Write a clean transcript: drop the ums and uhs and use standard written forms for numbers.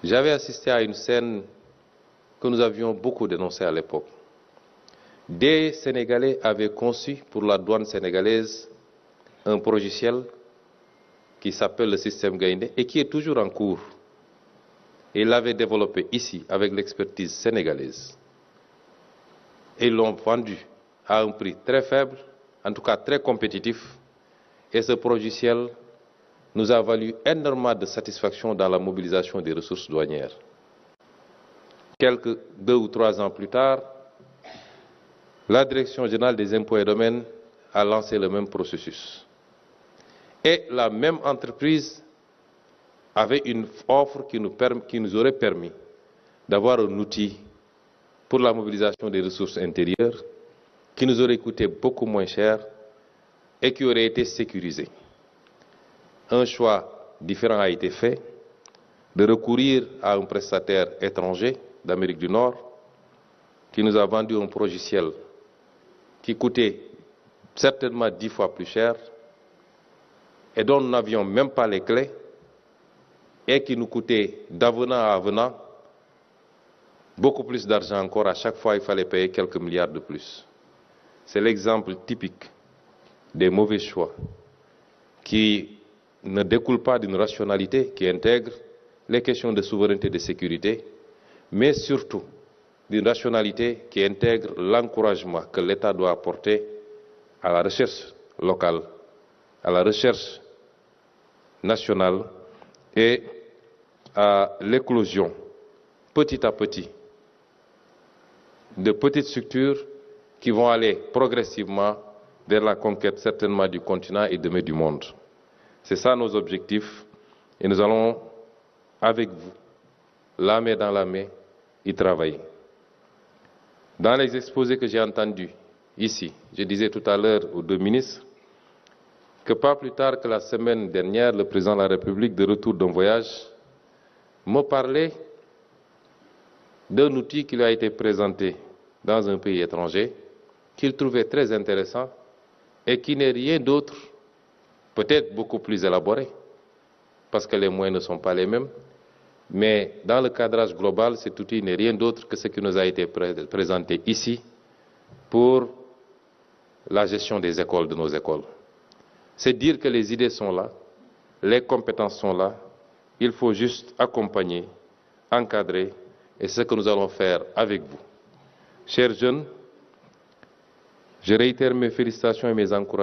J'avais assisté à une scène que nous avions beaucoup dénoncée à l'époque. Des Sénégalais avaient conçu pour la douane sénégalaise un logiciel qui s'appelle le système Gaïndé et qui est toujours en cours. Et ils l'avaient développé ici avec l'expertise sénégalaise. Et ils l'ont vendu à un prix très faible, en tout cas très compétitif. Et ce logiciel nous a valu énormément de satisfaction dans la mobilisation des ressources douanières. Quelques 2 ou 3 ans plus tard, la Direction générale des impôts et domaines a lancé le même processus. Et la même entreprise avait une offre qui nous aurait permis d'avoir un outil pour la mobilisation des ressources intérieures qui nous aurait coûté beaucoup moins cher et qui aurait été sécurisé. Un choix différent a été fait de recourir à un prestataire étranger d'Amérique du Nord qui nous a vendu un logiciel qui coûtait certainement 10 fois plus cher et dont nous n'avions même pas les clés et qui nous coûtait d'avenant à avenant beaucoup plus d'argent encore. À chaque fois, il fallait payer quelques milliards de plus. C'est l'exemple typique des mauvais choix qui ne découlent pas d'une rationalité qui intègre les questions de souveraineté et de sécurité, mais surtout d'une rationalité qui intègre l'encouragement que l'État doit apporter à la recherche locale, à la recherche nationale et à l'éclosion, petit à petit, de petites structures qui vont aller progressivement vers la conquête certainement du continent et demain du monde. C'est ça nos objectifs et nous allons, avec vous, la main dans la main, y travailler. Dans les exposés que j'ai entendus ici, je disais tout à l'heure aux 2 ministres que pas plus tard que la semaine dernière, le président de la République, de retour d'un voyage, me parlait d'un outil qui lui a été présenté dans un pays étranger, qu'il trouvait très intéressant et qui n'est rien d'autre, peut-être beaucoup plus élaboré, parce que les moyens ne sont pas les mêmes, mais dans le cadrage global, cet outil n'est rien d'autre que ce qui nous a été présenté ici pour la gestion des écoles, de nos écoles. C'est dire que les idées sont là, les compétences sont là, il faut juste accompagner, encadrer, et c'est ce que nous allons faire avec vous. Chers jeunes, je réitère mes félicitations et mes encouragements.